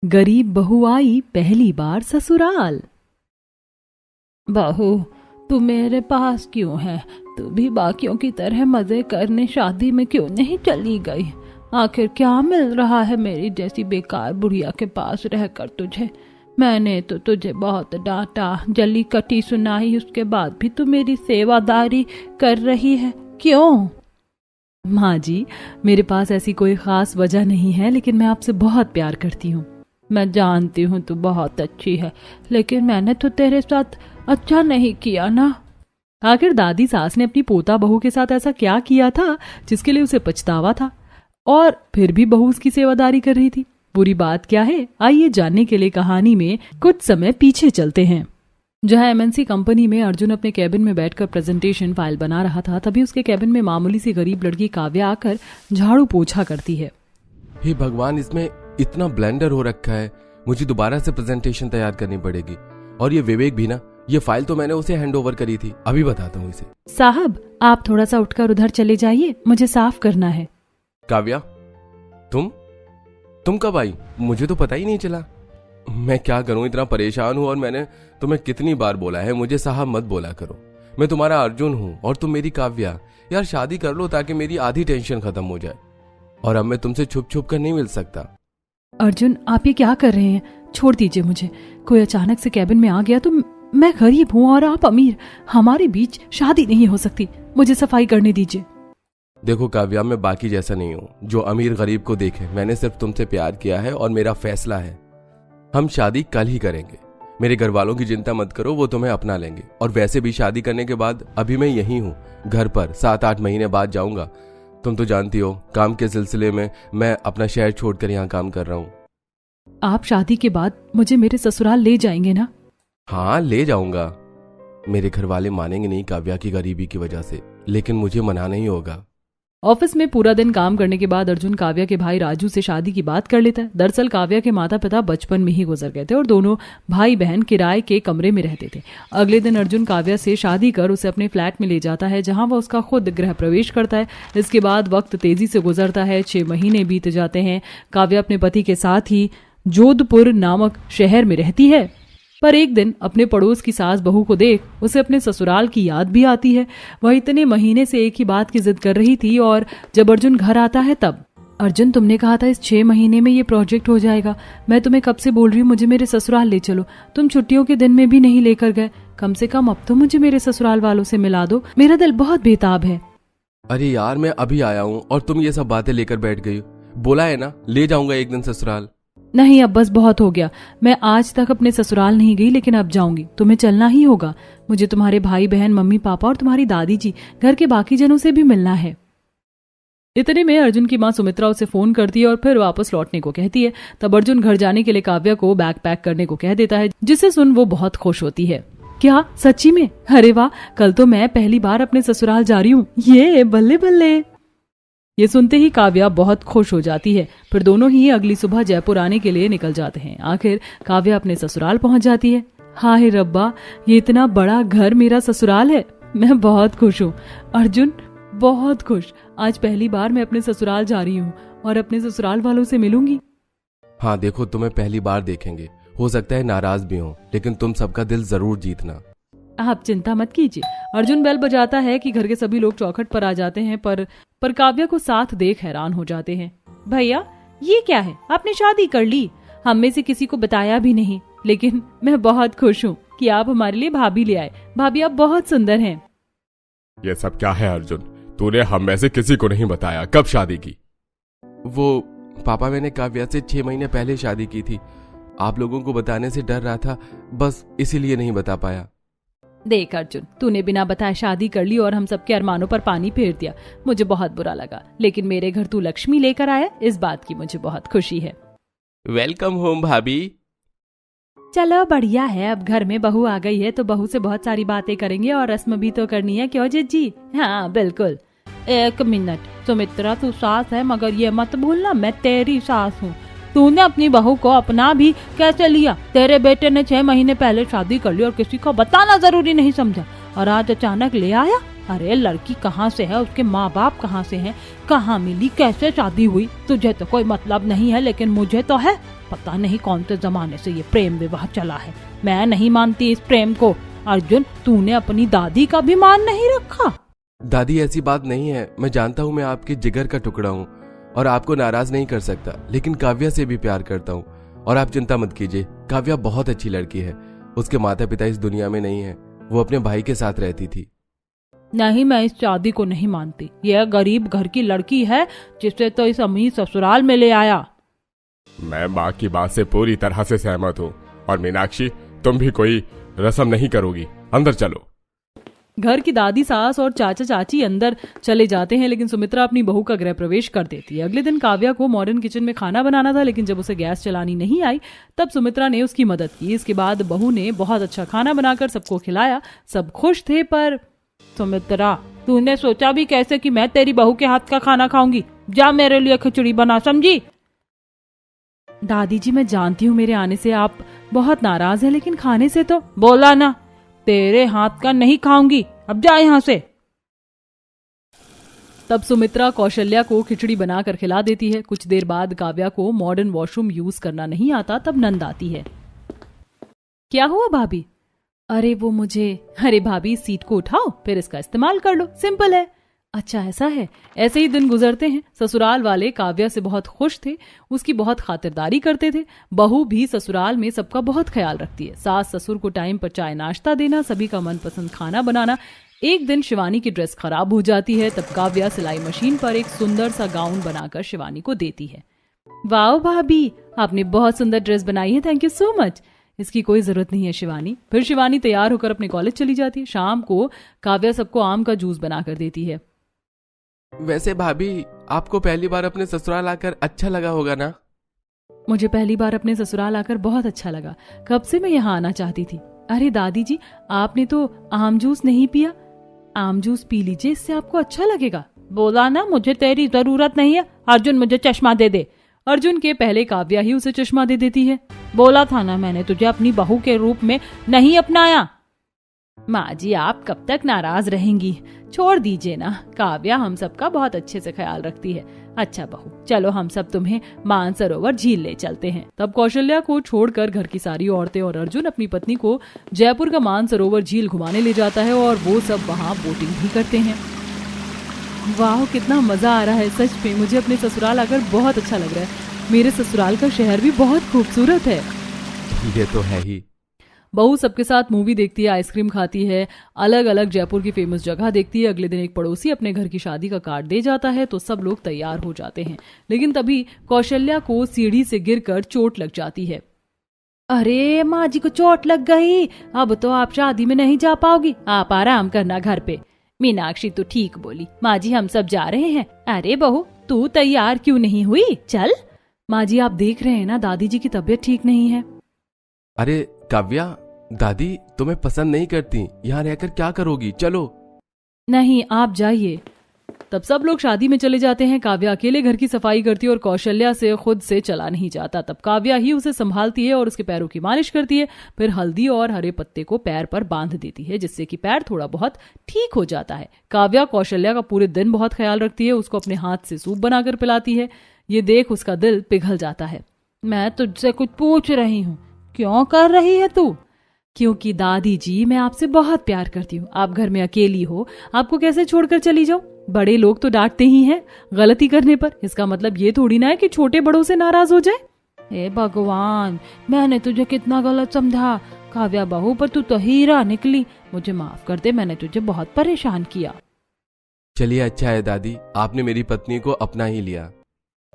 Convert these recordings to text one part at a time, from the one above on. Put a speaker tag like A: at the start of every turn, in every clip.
A: गरीब बहू आई पहली बार ससुराल। बहू, तू मेरे पास क्यों है? तू भी बाकियों की तरह मजे करने शादी में क्यों नहीं चली गई? आखिर क्या मिल रहा है मेरी जैसी बेकार बुढ़िया के पास रहकर तुझे? मैंने तो तुझे बहुत डांटा, जली कटी सुनाई, उसके बाद भी तू मेरी सेवादारी कर रही है, क्यों? माँ जी, मेरे पास ऐसी कोई खास वजह नहीं है, लेकिन मैं आपसे बहुत प्यार करती हूँ। मैं जानती हूँ तू बहुत अच्छी है, लेकिन मैंने तो तेरे साथ अच्छा नहीं किया ना। आखिर दादी सास ने अपनी पोता बहू के साथ ऐसा क्या किया था जिसके लिए उसे पछतावा था, और फिर भी बहू उसकी सेवादारी कर रही थी? बुरी बात क्या है, आइए जानने के लिए कहानी में कुछ समय पीछे चलते हैं। जहां एमएनसी कंपनी में अर्जुन अपने कैबिन में बैठकर प्रेजेंटेशन फाइल बना रहा था, तभी उसके कैबिन में मामूली सी गरीब लड़की काव्या आकर झाड़ू पोछा करती है।
B: हे भगवान, इसमें इतना ब्लेंडर हो रखा है, मुझे दोबारा से प्रेजेंटेशन तैयार करनी पड़ेगी। और ये विवेक भी ना, ये फाइल तो मैंने उसे हैंडओवर करी थी, अभी बताता हूँ इसे।
A: साहब, आप थोड़ा सा उठकर उधर चले जाइए, मुझे साफ करना है।
B: काव्या, तुम कब आई? मुझे तो पता ही नहीं चला। मैं क्या करूं, इतना परेशान हूं, और मैंने तुम्हें कितनी बार बोला है मुझे साहब मत बोला करो। मैं तुम्हारा अर्जुन हूं और तुम मेरी काव्या। यार शादी कर लो ताकि मेरी आधी टेंशन खत्म हो जाए, और अब मैं तुमसे छुप छुप कर नहीं मिल सकता।
A: अर्जुन, आप ये क्या कर रहे हैं? छोड़ दीजिए मुझे। कोई अचानक से कैबिन में आ गया तो मैं गरीब हूँ और आप अमीर, हमारे बीच शादी नहीं हो सकती। मुझे सफाई करने दीजिए।
B: देखो काव्या, मैं बाकी जैसा नहीं हूँ जो अमीर गरीब को देखे। मैंने सिर्फ तुमसे प्यार किया है और मेरा फैसला है, हम शादी कल ही करेंगे। मेरे घर वालों की चिंता मत करो, वो तुम्हें अपना लेंगे। और वैसे भी शादी करने के बाद अभी मैं यहीं हूँ घर पर, 7-8 महीने बाद जाऊंगा। तुम तो जानती हो काम के सिलसिले में मैं अपना शहर छोड़कर यहाँ काम कर रहा हूँ।
A: आप शादी के बाद मुझे मेरे ससुराल ले जाएंगे ना?
B: हाँ, ले जाऊंगा। मेरे घर वाले मानेंगे नहीं काव्या की गरीबी की वजह से, लेकिन मुझे मनाना ही होगा।
A: ऑफिस में पूरा दिन काम करने के बाद अर्जुन काव्या के भाई राजू से शादी की बात कर लेता है। दरअसल काव्या के माता पिता बचपन में ही गुजर गए थे और दोनों भाई बहन किराए के कमरे में रहते थे। अगले दिन अर्जुन काव्या से शादी कर उसे अपने फ्लैट में ले जाता है, जहां वह उसका खुद गृह प्रवेश करता है। इसके बाद वक्त तेजी से गुजरता है, 6 महीने बीत जाते हैं। काव्या अपने पति के साथ ही जोधपुर नामक शहर में रहती है, पर एक दिन अपने पड़ोस की सास बहू को देख उसे अपने ससुराल की याद भी आती है। वह इतने महीने से एक ही बात की जिद कर रही थी, और जब अर्जुन घर आता है तब, अर्जुन तुमने कहा था इस 6 महीने में ये प्रोजेक्ट हो जाएगा। मैं तुम्हें कब से बोल रही हूँ मुझे मेरे ससुराल ले चलो, तुम छुट्टियों के दिन में भी नहीं लेकर गए। कम से कम अब तो मुझे मेरे ससुराल वालों से मिला दो, मेरा दिल बहुत बेताब है।
B: अरे यार, मैं अभी आया हूँ और तुम ये सब बातें लेकर बैठ गई। बोला है ना ले जाऊंगा एक दिन ससुराल।
A: नहीं, अब बस बहुत हो गया। मैं आज तक अपने ससुराल नहीं गई, लेकिन अब जाऊंगी। तुम्हें चलना ही होगा। मुझे तुम्हारे भाई बहन, मम्मी पापा और तुम्हारी दादी जी, घर के बाकी जनों से भी मिलना है। इतने में अर्जुन की माँ सुमित्रा उसे फोन करती है और फिर वापस लौटने को कहती है। तब अर्जुन घर जाने के लिए काव्या को बैग पैक करने को कह देता है, जिसे सुन वो बहुत खुश होती है। क्या सच्ची में? अरे वाह, कल तो मैं पहली बार अपने ससुराल जा रही हूँ। ये बल्ले बल्ले। ये सुनते ही काव्या बहुत खुश हो जाती है। फिर दोनों ही अगली सुबह जयपुर आने के लिए निकल जाते हैं। आखिर काव्या अपने ससुराल पहुंच जाती है। हाय रब्बा, ये इतना बड़ा घर मेरा ससुराल है। मैं बहुत खुश हूँ अर्जुन, बहुत खुश। आज पहली बार मैं अपने ससुराल जा रही हूँ और अपने ससुराल वालों से मिलूंगी।
B: हाँ देखो, तुम्हें पहली बार देखेंगे, हो सकता है नाराज भी हो, लेकिन तुम सबका दिल जरूर जीतना।
A: आप चिंता मत कीजिए। अर्जुन बेल बजाता है कि घर के सभी लोग चौखट पर आ जाते हैं, पर काव्या को साथ देख हैरान हो जाते हैं। भैया, ये क्या है? आपने शादी कर ली, हम में से किसी को बताया भी नहीं। लेकिन मैं बहुत खुश हूँ कि आप हमारे लिए भाभी ले आए। भाभी, आप बहुत सुंदर हैं।
B: ये सब क्या है अर्जुन? तूने हम में से किसी को नहीं बताया कब शादी की? वो पापा, मैंने काव्या से 6 महीने पहले शादी की थी। आप लोगों को बताने से डर रहा था, बस इसीलिए नहीं बता पाया।
A: देख अर्जुन, तूने बिना बताए शादी कर ली और हम सबके अरमानों पर पानी फेर दिया। मुझे बहुत बुरा लगा, लेकिन मेरे घर तू लक्ष्मी लेकर आया, इस बात की मुझे बहुत खुशी है।
B: वेलकम होम भाभी।
A: चलो बढ़िया है, अब घर में बहू आ गई है तो बहू से बहुत सारी बातें करेंगे और रस्म भी तो करनी है, क्यों जिज्जी? हाँ बिल्कुल। 1 मिनट, सुमित्रा तू सास है, मगर ये मत भूलना मैं तेरी सास हूँ। तूने अपनी बहू को अपना भी कैसे लिया? तेरे बेटे ने 6 महीने पहले शादी कर ली और किसी को बताना जरूरी नहीं समझा, और आज अचानक ले आया। अरे लड़की कहाँ से है, उसके माँ बाप कहाँ से हैं, कहाँ मिली, कैसे शादी हुई, तुझे तो कोई मतलब नहीं है, लेकिन मुझे तो है। पता नहीं कौन से जमाने से ये प्रेम विवाह चला है। मैं नहीं मानती इस प्रेम को। अर्जुन, तूने अपनी दादी का भी मान नहीं रखा।
B: दादी ऐसी बात नहीं है, मैं जानता हूँ मैं आपके जिगर का टुकड़ा हूँ और आपको नाराज नहीं कर सकता, लेकिन काव्या से भी प्यार करता हूँ। और आप चिंता मत कीजिए, काव्या बहुत अच्छी लड़की है। उसके माता पिता इस दुनिया में नहीं है, वो अपने भाई के साथ रहती थी।
A: नहीं, मैं इस शादी को नहीं मानती। यह गरीब घर की लड़की है जिसे तो इस अमीर ससुराल में ले आया।
C: मैं माँ की बात से पूरी तरह से सहमत हूँ। और मीनाक्षी, तुम भी कोई रस्म नहीं करोगी, अंदर चलो।
A: घर की दादी, सास और चाचा चाची अंदर चले जाते हैं, लेकिन सुमित्रा अपनी बहू का गृह प्रवेश कर देती है। अगले दिन काव्या को मॉडर्न किचन में खाना बनाना था, लेकिन जब उसे गैस चलानी नहीं आई तब सुमित्रा ने उसकी मदद की। इसके बाद बहू ने बहुत अच्छा खाना बनाकर सबको खिलाया। सब खुश थे, पर सुमित्रा, तूने सोचा भी कैसे कि मैं तेरी बहू के हाथ का खाना खाऊंगी? जा मेरे लिए खिचड़ी बना, समझी? दादी जी, मैं जानती हूँ मेरे आने से आप बहुत नाराज हैं, लेकिन खाने से तो बोला ना, तेरे हाथ का नहीं खाऊंगी, अब जा यहाँ से। तब सुमित्रा कौशल्या को खिचड़ी बनाकर खिला देती है। कुछ देर बाद काव्या को मॉडर्न वॉशरूम यूज करना नहीं आता, तब नंद आती है। क्या हुआ भाभी? अरे वो मुझे, अरे भाभी, सीट को उठाओ फिर इसका इस्तेमाल कर लो, सिंपल है। अच्छा ऐसा है। ऐसे ही दिन गुजरते हैं। ससुराल वाले काव्या से बहुत खुश थे, उसकी बहुत खातिरदारी करते थे। बहू भी ससुराल में सबका बहुत ख्याल रखती है। सास ससुर को टाइम पर चाय नाश्ता देना, सभी का मनपसंद खाना बनाना। एक दिन शिवानी की ड्रेस खराब हो जाती है, तब काव्या सिलाई मशीन पर एक सुंदर सा गाउन बनाकर शिवानी को देती है। वाह भाभी, आपने बहुत सुंदर ड्रेस बनाई है, थैंक यू सो मच। इसकी कोई जरूरत नहीं है शिवानी। फिर शिवानी तैयार होकर अपने कॉलेज चली जाती है। शाम को काव्या सबको आम का जूस बनाकर देती है।
B: वैसे भाभी, आपको पहली बार अपने ससुराल आकर अच्छा लगा होगा ना?
A: मुझे पहली बार अपने ससुराल आकर बहुत अच्छा लगा। कब से मैं यहाँ आना चाहती थी। अरे दादी जी, आपने तो आम जूस नहीं पिया। आम जूस पी लीजिए, इससे आपको अच्छा लगेगा। बोला ना, मुझे तेरी जरूरत नहीं है। अर्जुन, मुझे चश्मा दे दे। अर्जुन के पहले काव्या ही उसे चश्मा दे देती है। बोला था ना, मैंने तुझे अपनी बहू के रूप में नहीं अपनाया। माँ जी, आप कब तक नाराज रहेंगी? छोड़ दीजिए ना, काव्या हम सबका बहुत अच्छे से ख्याल रखती है। अच्छा बहू, चलो हम सब तुम्हें मानसरोवर झील ले चलते हैं। तब कौशल्या को छोड़कर घर की सारी औरतें और अर्जुन अपनी पत्नी को जयपुर का मानसरोवर झील घुमाने ले जाता है और वो सब वहाँ बोटिंग भी करते हैं। वाह, कितना मजा आ रहा है। सच में मुझे अपने ससुराल आकर बहुत अच्छा लग रहा है। मेरे ससुराल का शहर भी बहुत खूबसूरत है।
B: ये तो है ही।
A: बहू सबके साथ मूवी देखती है, आइसक्रीम खाती है, अलग अलग जयपुर की फेमस जगह देखती है। अगले दिन एक पड़ोसी अपने घर की शादी का कार्ड दे जाता है, तो सब लोग तैयार हो जाते हैं। लेकिन तभी कौशल्या को सीढ़ी से गिरकर चोट लग जाती है। अरे माँ जी को चोट लग गई, अब तो आप शादी में नहीं जा पाओगी, आप आराम करना घर पे। मीनाक्षी तो ठीक बोली, माँ जी हम सब जा रहे हैं। अरे बहू, तू तैयार क्यों नहीं हुई? चल। माँ जी, आप देख रहे हैं ना, दादी जी की तबीयत ठीक नहीं है।
B: अरे काव्या, दादी तुम्हें पसंद नहीं करती, यहाँ रहकर क्या करोगी? चलो।
A: नहीं, आप जाइए। तब सब लोग शादी में चले जाते हैं। काव्या अकेले घर की सफाई करती है और कौशल्या से खुद से चला नहीं जाता। तब काव्या ही उसे संभालती है और उसके पैरों की मालिश करती है। फिर हल्दी और हरे पत्ते को पैर पर बांध देती है, जिससे कि पैर थोड़ा बहुत ठीक हो जाता है। काव्या कौशल्या का पूरे दिन बहुत ख्याल रखती है, उसको अपने हाथ से सूप बनाकर पिलाती है। ये देख उसका दिल पिघल जाता है। मैं तुझसे कुछ पूछ रही हूँ। क्यों कर रही है तू? क्योंकि दादी जी, मैं आपसे बहुत प्यार करती हूँ। आप घर में अकेली हो, आपको कैसे छोड़कर चली जाऊं? बड़े लोग तो डांटते ही हैं गलती करने पर। इसका मतलब ये थोड़ी ना है कि छोटे बड़ों से नाराज हो जाए। हे भगवान, मैंने तुझे कितना गलत समझा। काव्या बहू, पर तू तो हीरा निकली। मुझे माफ कर दे, मैंने तुझे बहुत परेशान किया।
B: चलिए, अच्छा है दादी, आपने मेरी पत्नी को अपना ही लिया।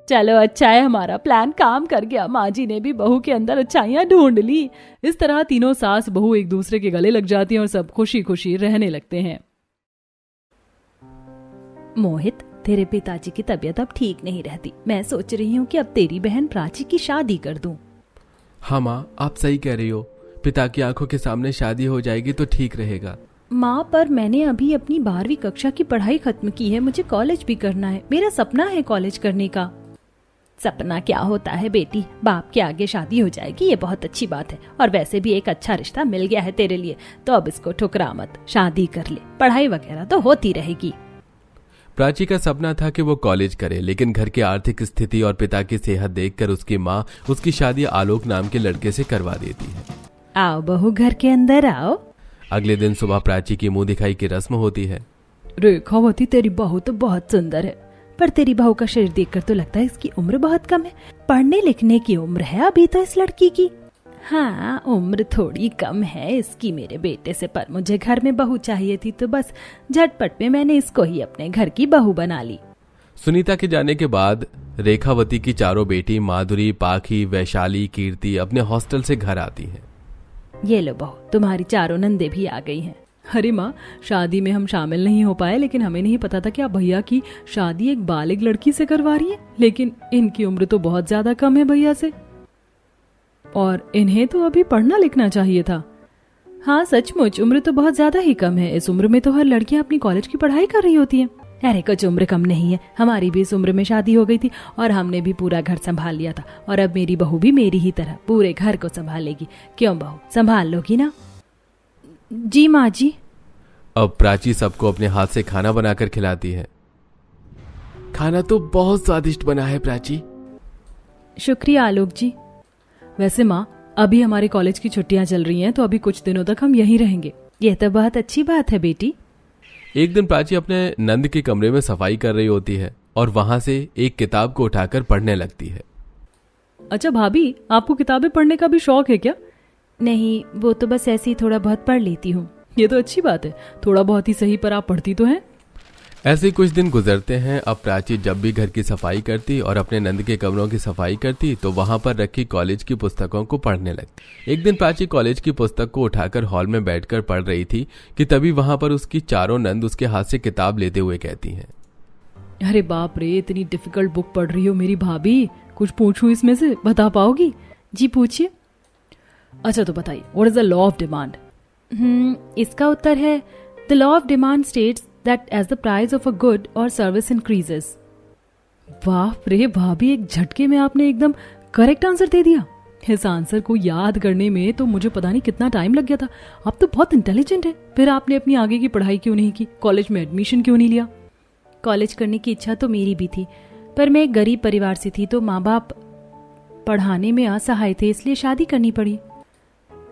A: चलो अच्छा है, हमारा प्लान काम कर गया। माँ जी ने भी बहू के अंदर अच्छाइयाँ ढूंढ ली। इस तरह तीनों सास बहू एक दूसरे के गले लग जाती हैं और सब खुशी खुशी रहने लगते हैं। मोहित, तेरे पिताजी की तबीयत अब ठीक नहीं रहती। मैं सोच रही हूँ कि अब तेरी बहन प्राची की शादी कर दूं।
B: हाँ माँ, आप सही कह रही हो। पिता की आंखों के सामने शादी हो जाएगी तो ठीक रहेगा।
A: माँ, पर मैंने अभी अपनी 12वीं कक्षा की पढ़ाई खत्म की है। मुझे कॉलेज भी करना है। मेरा सपना है कॉलेज करने का। सपना क्या होता है बेटी, बाप के आगे शादी हो जाएगी, ये बहुत अच्छी बात है। और वैसे भी एक अच्छा रिश्ता मिल गया है तेरे लिए, तो अब इसको ठुकरा मत, शादी कर ले, पढ़ाई वगैरह तो होती रहेगी।
B: प्राची का सपना था कि वो कॉलेज करे, लेकिन घर की आर्थिक स्थिति और पिता की सेहत देखकर उसकी माँ उसकी शादी आलोक नाम के लड़के से करवा देती है।
A: आओ बहू, घर के अंदर आओ।
B: अगले दिन सुबह प्राची की मुंह दिखाई की रस्म होती है।
A: रेखावती, तेरी बहू तो बहुत सुंदर है, पर तेरी बहू का शरीर देखकर तो लगता है इसकी उम्र बहुत कम है। पढ़ने लिखने की उम्र है अभी तो इस लड़की की। हाँ, उम्र थोड़ी कम है इसकी मेरे बेटे से, पर मुझे घर में बहू चाहिए थी तो बस झटपट में मैंने इसको ही अपने घर की बहू बना ली।
B: सुनीता के जाने के बाद रेखावती की चारों बेटी माधुरी, पाखी, वैशाली, कीर्ति अपने हॉस्टल से घर आती हैं।
A: ये लो बहू, तुम्हारी चारों नंदे भी आ गई हैं। अरे माँ, शादी में हम शामिल नहीं हो पाए, लेकिन हमें नहीं पता था कि आप भैया की शादी एक बालिग लड़की से करवा रही है। लेकिन इनकी उम्र तो बहुत ज्यादा कम है भैया से, और इन्हें तो अभी पढ़ना लिखना चाहिए था। हाँ सचमुच, उम्र तो बहुत ज्यादा ही कम है। इस उम्र में तो हर लड़कियां अपनी कॉलेज की पढ़ाई कर रही होती हैं। अरे कुछ उम्र कम नहीं है, हमारी भी इस उम्र में शादी हो गई थी और हमने भी पूरा घर संभाल लिया था, और अब मेरी बहू भी मेरी ही तरह पूरे घर को संभाल लेगी। क्यों बहू, संभाल लोगी ना? जी माँ जी।
B: अब प्राची सबको अपने हाथ से खाना बनाकर खिलाती है। खाना तो बहुत स्वादिष्ट बना है प्राची।
A: शुक्रिया आलोक जी। वैसे माँ, अभी हमारे कॉलेज की छुट्टियां चल रही हैं, तो अभी कुछ दिनों तक हम यहीं रहेंगे। यह तो बहुत अच्छी बात है बेटी।
B: एक दिन प्राची अपने नंद के कमरे में सफाई कर रही होती है और वहां से एक किताब को उठाकर पढ़ने लगती है।
A: अच्छा भाभी, आपको किताबें पढ़ने का भी शौक है क्या? नहीं, वो तो बस ऐसे ही थोड़ा बहुत पढ़ लेती हूँ। ये तो अच्छी बात है, थोड़ा बहुत ही सही, पर आप पढ़ती तो हैं।
B: ऐसे कुछ दिन गुजरते हैं। अब प्राची जब भी घर की सफाई करती और अपने नंद के कमरों की सफाई करती तो वहां पर रखी कॉलेज की पुस्तकों को पढ़ने लगती। एक दिन प्राची कॉलेज की पुस्तक को उठाकर हॉल में बैठकर पढ़ रही थी कि तभी वहां पर उसकी चारों नंद उसके हाथ से किताब लेते हुए कहती हैं,
A: अरे बाप रे, इतनी डिफिकल्ट बुक पढ़ रही हो मेरी भाभी, कुछ पूछूं इसमें से, बता पाओगी? जी पूछिए। अच्छा तो बताइए, what is the law of demand? इसका उत्तर है, the law of demand states that as the price of a good or service increases। वाह रे भाभी, एक झटके में आपने एकदम करेक्ट आंसर दे दिया। इस आंसर को याद करने में तो मुझे पता नहीं कितना टाइम लग गया था। आप तो बहुत इंटेलिजेंट है। फिर आपने अपनी आगे की पढ़ाई क्यों नहीं की? कॉलेज में एडमिशन क्यों नहीं लिया? कॉलेज करने की इच्छा तो मेरी भी थी, पर मैं एक गरीब परिवार से थी, तो माँ बाप पढ़ाने में असहाय थे, इसलिए शादी करनी पड़ी।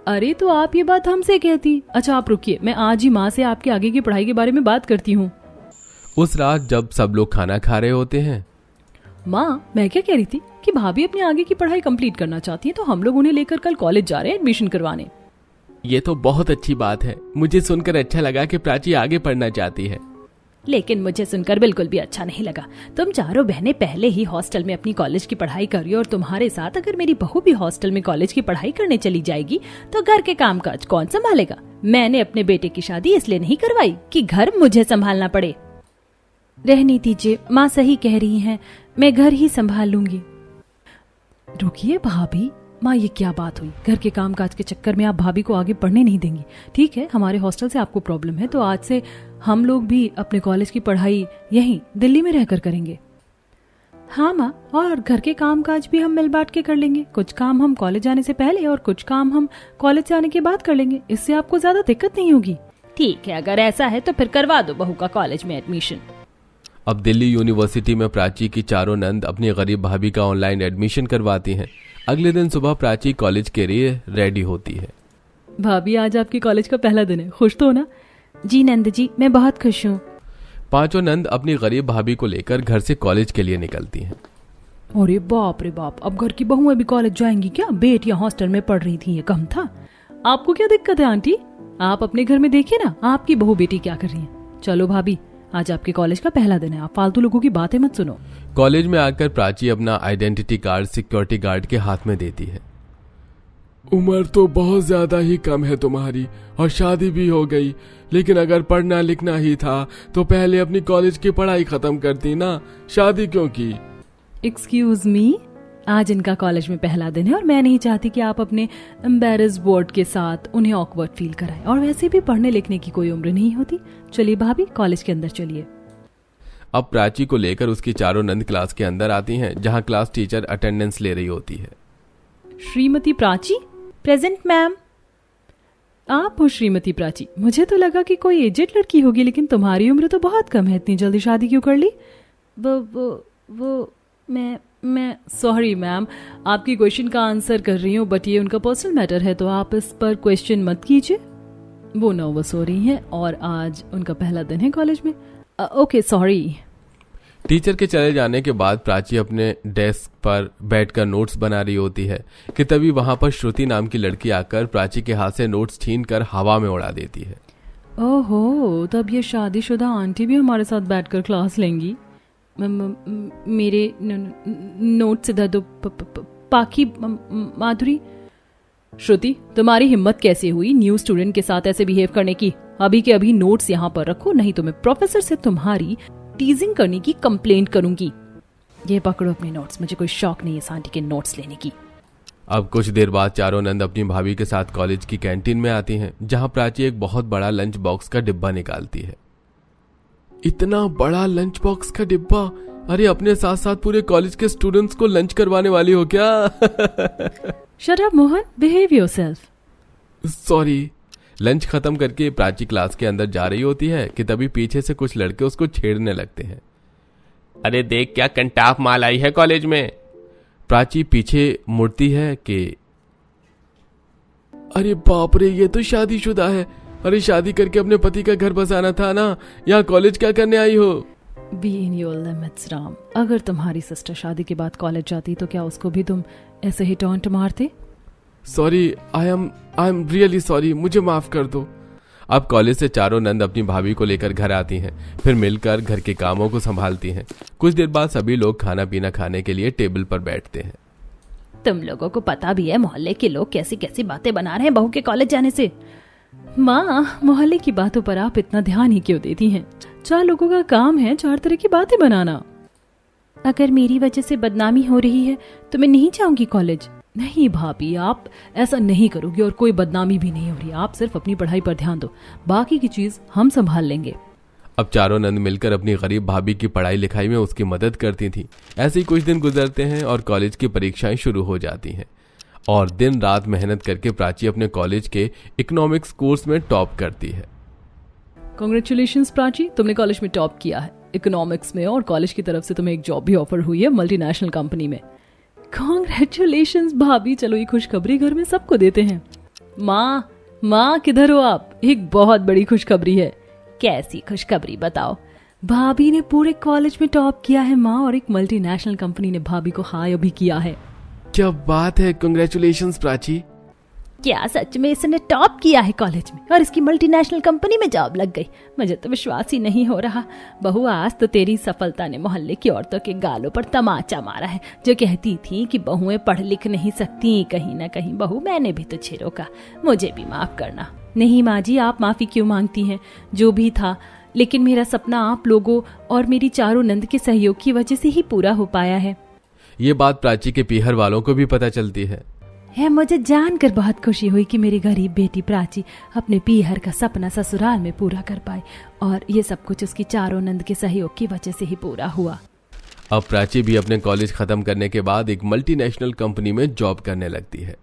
A: अरे तो आप ये बात हमसे कहती। अच्छा आप रुकिए, मैं आज ही माँ से आपके आगे की पढ़ाई के बारे में बात करती हूँ।
B: उस रात जब सब लोग खाना खा रहे होते हैं।
A: माँ, मैं क्या कह रही थी कि भाभी अपनी आगे की पढ़ाई कंप्लीट करना चाहती है, तो हम लोग उन्हें लेकर कल कॉलेज जा रहे हैं एडमिशन करवाने।
B: ये तो बहुत अच्छी बात है, मुझे सुनकर अच्छा लगा कि प्राची आगे पढ़ना चाहती है।
A: लेकिन मुझे सुनकर बिल्कुल भी अच्छा नहीं लगा। तुम चारों बहनें पहले ही हॉस्टल में अपनी कॉलेज की पढ़ाई कर रही हो, और तुम्हारे साथ अगर मेरी बहू भी हॉस्टल में कॉलेज की पढ़ाई करने चली जाएगी तो घर के कामकाज कौन संभालेगा? मैंने अपने बेटे की शादी इसलिए नहीं करवाई कि घर मुझे संभालना पड़े। रहने दीजिए, माँ सही कह रही हैं, मैं घर ही संभाल लूंगी। रुकिए भाभी, माँ ये क्या बात हुई? घर के कामकाज के चक्कर में आप भाभी को आगे पढ़ने नहीं देंगी? ठीक है, हमारे हॉस्टल से आपको प्रॉब्लम है, तो आज से हम लोग भी अपने कॉलेज की पढ़ाई यहीं दिल्ली में रहकर करेंगे। हाँ माँ, और घर के कामकाज भी हम मिल बांट के कर लेंगे। कुछ काम हम कॉलेज जाने से पहले और कुछ काम हम कॉलेज से आने के बाद कर लेंगे। इससे आपको ज्यादा दिक्कत नहीं होगी। ठीक है, अगर ऐसा है तो फिर करवा दो बहू का कॉलेज में एडमिशन।
B: अब दिल्ली यूनिवर्सिटी में प्राची की चारों नंद अपनी गरीब भाभी का ऑनलाइन एडमिशन करवाती हैं। अगले दिन सुबह प्राची कॉलेज के लिए रेडी होती है।
A: भाभी, आज आपकी कॉलेज का पहला दिन है, खुश तो हो ना? जी नंद जी, मैं बहुत खुश हूँ।
B: पांचों नंद अपनी गरीब भाभी को लेकर घर से कॉलेज के लिए निकलती हैं।
A: अरे बाप रे बाप, अब घर की बहुएं भी कॉलेज जाएंगी क्या? बेटियां हॉस्टल में पढ़ रही थी, ये कम था? आपको क्या दिक्कत है आंटी? आप अपने घर में देखिए ना, आपकी बहू बेटी क्या कर रही है। चलो भाभी, आज आपके कॉलेज का पहला दिन है, आप फालतू लोगों की बातें मत सुनो।
B: कॉलेज में आकर प्राची अपना आइडेंटिटी कार्ड सिक्योरिटी गार्ड के हाथ में देती है।
C: उम्र तो बहुत ज्यादा ही कम है तुम्हारी, और शादी भी हो गई, लेकिन अगर पढ़ना लिखना ही था तो पहले अपनी कॉलेज की पढ़ाई खत्म करती ना, शादी क्यों की?
A: एक्सक्यूज मी, आज इनका कॉलेज में पहला दिन है और मैं नहीं चाहती कि आप अपने एम्बेरस बोर्ड के साथ उन्हें ऑकवर्ड फील कराएं, और वैसे भी पढ़ने लिखने की कोई उम्र नहीं होती। चलिए भाभी, कॉलेज के अंदर चलिए।
B: अब प्राची को लेकर उसकी चारों नंद क्लास के अंदर आती हैं, जहां क्लास टीचर अटेंडेंस ले रही होती है।
A: श्रीमती प्राची? Present ma'am. आप हो श्रीमती प्राची? मुझे तो लगा कि कोई एजेड लड़की होगी, लेकिन तुम्हारी उम्र तो बहुत कम है, इतनी जल्दी शादी क्यों कर ली? वो मैं सॉरी मैम, आपकी क्वेश्चन का आंसर कर रही हूँ, बट ये उनका पर्सनल मैटर है तो आप इस पर क्वेश्चन मत कीजिए। वो नर्वस हो रही हैं और आज उनका पहला दिन है कॉलेज में। Okay sorry.
B: टीचर के चले जाने के बाद प्राची अपने डेस्क पर बैठकर नोट्स बना रही होती है कि तभी वहां पर श्रुति नाम की लड़की आकर प्राची के हाथ से नोट्स छीनकर हवा में उड़ा देती है।
A: ओहो, तब ये शादीशुदा आंटी भी हमारे साथ बैठकर क्लास लेंगी। मेरे नोट्स इधर दो पाखी माधुरी। श्रुति, तुम्हारी हिम्मत कैसे हुई न्यू स्टूडेंट के साथ ऐसे बिहेव करने की? अभी के अभी नोट्स यहाँ पर रखो, नहीं तो मैं प्रोफेसर से तुम्हारी टीजिंग करने की कंप्लेंट करूंगी। ये पकड़ो अपने नोट्स, मुझे कोई शौक नहीं है इस आंटी के नोट्स लेने की।
B: अब कुछ देर बाद चारों नंद अपनी भाभी के साथ कॉलेज की कैंटीन में आती हैं, जहां प्राची एक बहुत बड़ा लंच बॉक्स का डिब्बा निकालती है।
C: इतना बड़ा लंच बॉक्स का डिब्बा? अरे अपने साथ साथ पूरे कॉलेज के स्टूडेंट्स को लंच करवाने वाली हो क्या?
A: Shut up Mohan, behave yourself.
C: Sorry.
B: Lunch खत्म करके प्राची क्लास के अंदर जा रही होती है कि तभी पीछे से कुछ लड़के उसको छेड़ने लगते हैं।
D: अरे देख क्या कंटाप माल आई है कॉलेज में।
B: प्राची पीछे मुड़ती है कि
C: अरे बाप रे, ये तो शादीशुदा है। अरे शादी करके अपने पति का घर बसाना था ना, यहाँ कॉलेज क्या करने आई हो?
A: Be in your limits Ram. अगर तुम्हारी सिस्टर शादी के बाद कॉलेज जाती तो क्या उसको भी तुम ऐसे ही टॉन्ट मारते?
C: Sorry, I am really sorry, मुझे माफ कर दो।
B: अब कॉलेज से चारों नंद अपनी भाभी को लेकर घर आती हैं, फिर मिलकर घर के कामों को संभालती हैं। कुछ देर बाद सभी लोग खाना पीना खाने के लिए टेबल पर बैठते हैं।
A: तुम लोगों को पता भी है मोहल्ले के लोग कैसी कैसी बातें बना रहे हैं बहू के कॉलेज जाने से। माँ, मोहल्ले की बातों पर आप इतना ध्यान ही क्यों देती हैं? 4 लोगों का काम है 4 तरह की बातें बनाना। अगर मेरी वजह से बदनामी हो रही है तो मैं नहीं जाऊंगी कॉलेज। नहीं भाभी, आप ऐसा नहीं करोगी और कोई बदनामी भी नहीं हो रही। आप सिर्फ अपनी पढ़ाई पर ध्यान दो, बाकी की चीज हम संभाल लेंगे।
B: अब चारों नंद मिलकर अपनी गरीब भाभी की पढ़ाई लिखाई में उसकी मदद करती थी। ऐसे ही कुछ दिन गुजरते हैं और कॉलेज की परीक्षाएं शुरू हो जाती हैं और दिन रात मेहनत करके प्राची अपने कॉलेज के इकोनॉमिक्स कोर्स में टॉप करती है।
A: कांग्रेचुलेशंस प्राची, तुमने कॉलेज में टॉप किया है इकोनॉमिक्स में और कॉलेज की तरफ से तुम्हें एक जॉब भी ऑफर हुई है मल्टीनेशनल कंपनी में। कांग्रेचुलेशंस भाभी, चलो ये खुशखबरी घर में सबको देते हैं। माँ किधर हो आप? एक बहुत बड़ी खुशखबरी है। कैसी खुशखबरी बताओ? भाभी ने पूरे कॉलेज में टॉप किया है माँ, और एक मल्टीनेशनल कंपनी ने भाभी को हायर भी किया है।
C: क्या बात है, कांग्रेचुलेशंस प्राची।
A: क्या सच में इसने टॉप किया है कॉलेज में और इसकी मल्टीनेशनल कंपनी में जॉब लग गई? मुझे तो विश्वास ही नहीं हो रहा। बहू, आज तो तेरी सफलता ने मोहल्ले की औरतों के गालों पर तमाचा मारा है, जो कहती थी कि बहुएं पढ़ लिख नहीं सकती। कहीं ना कहीं बहू, मैंने भी तुझे रोका, मुझे भी माफ करना। नहीं माँ जी, आप माफी क्यों मांगती हैं? जो भी था, लेकिन मेरा सपना आप लोगों और मेरी चारों नंद के सहयोग की वजह से ही पूरा हो पाया है।
B: ये बात प्राची के पीहर वालों को भी पता चलती है।
A: मुझे जानकर बहुत खुशी हुई कि मेरी गरीब बेटी प्राची अपने पीहर का सपना ससुराल में पूरा कर पाई, और ये सब कुछ उसकी चारों नंद के सहयोग की वजह से ही पूरा हुआ।
B: अब प्राची भी अपने कॉलेज खत्म करने के बाद एक मल्टीनेशनल कंपनी में जॉब करने लगती है।